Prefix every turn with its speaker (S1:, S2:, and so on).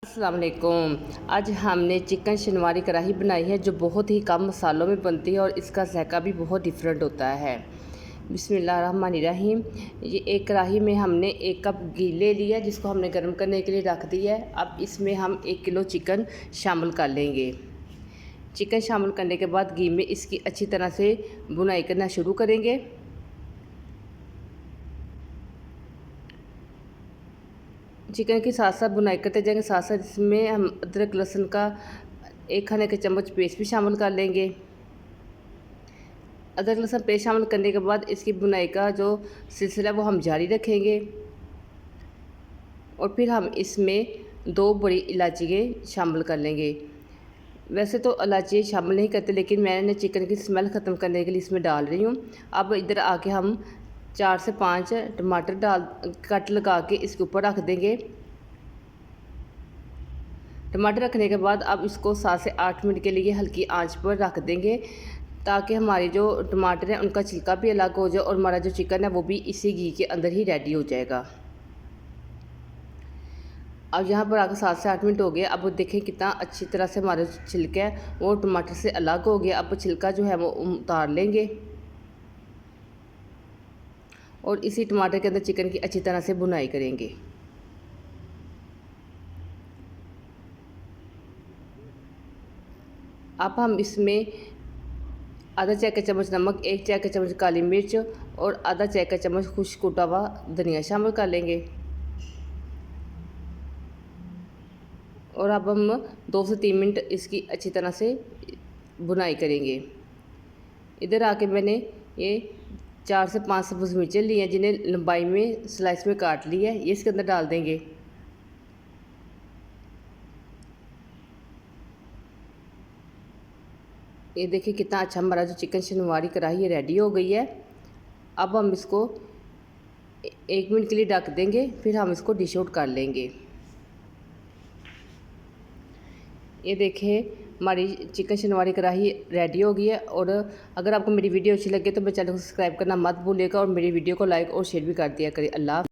S1: अस्सलाम वालेकुम। आज हमने चिकन शनवारी कढ़ाई बनाई है जो बहुत ही कम मसालों में बनती है और इसका जायका भी बहुत डिफरेंट होता है। बिस्मिल्लाहिर्रहमानिर्रहीम। ये एक कढ़ाई में हमने 1 कप घी ले लिया जिसको हमने गर्म करने के लिए रख दिया है। अब इसमें हम 1 किलो चिकन शामिल कर लेंगे। चिकन शामिल करने के बाद घी में इसकी अच्छी तरह से भुनाई करना शुरू करेंगे। चिकन के साथ साथ बुनाई करते जाएंगे, साथ साथ इसमें हम अदरक लहसुन का 1 खाने के चम्मच पेस्ट भी शामिल कर लेंगे। अदरक लहसुन पेस्ट शामिल करने के बाद इसकी बुनाई का जो सिलसिला वो हम जारी रखेंगे और फिर हम इसमें 2 बड़ी इलायची शामिल कर लेंगे। वैसे तो इलायची शामिल नहीं करते, लेकिन मैंने चिकन की स्मेल ख़त्म करने के लिए इसमें डाल रही हूँ। अब इधर आके हम 4 से 5 टमाटर कट लगा के इसके ऊपर रख देंगे। टमाटर रखने के बाद अब इसको 7 से 8 मिनट के लिए हल्की आंच पर रख देंगे ताकि हमारे जो टमाटर हैं उनका छिलका भी अलग हो जाए और हमारा जो चिकन है वो भी इसी घी के अंदर ही रेडी हो जाएगा। अब यहाँ पर आकर 7 से 8 मिनट हो गए। अब देखें कितना अच्छी तरह से हमारा छिलका है वो टमाटर से अलग हो गया। अब छिलका जो है वो उतार लेंगे और इसी टमाटर के अंदर चिकन की अच्छी तरह से भुनाई करेंगे। अब हम इसमें आधा चाय का चम्मच नमक, 1 चाय का चम्मच काली मिर्च और आधा चाय का चम्मच खुश्क कुटा हुआ धनिया शामिल कर लेंगे। और अब हम 2 से 3 मिनट इसकी अच्छी तरह से भुनाई करेंगे। इधर आके मैंने ये 4 से 5 सब्ज़ मिर्चें ली हैं जिन्हें लंबाई में स्लाइस में काट लिया है, ये इसके अंदर डाल देंगे। ये देखिए कितना अच्छा हमारा जो चिकन शनवारी कढ़ाई है रेडी हो गई है। अब हम इसको 1 मिनट के लिए ढक देंगे, फिर हम इसको डिश आउट कर लेंगे। ये देखिए हमारी चिकन शनवारी कढ़ाई रेडी हो गई है। और अगर आपको मेरी वीडियो अच्छी लगे तो मेरे चैनल को सब्सक्राइब करना मत भूलिएगा और मेरी वीडियो को लाइक और शेयर भी कर दिया करिए। अल्लाह।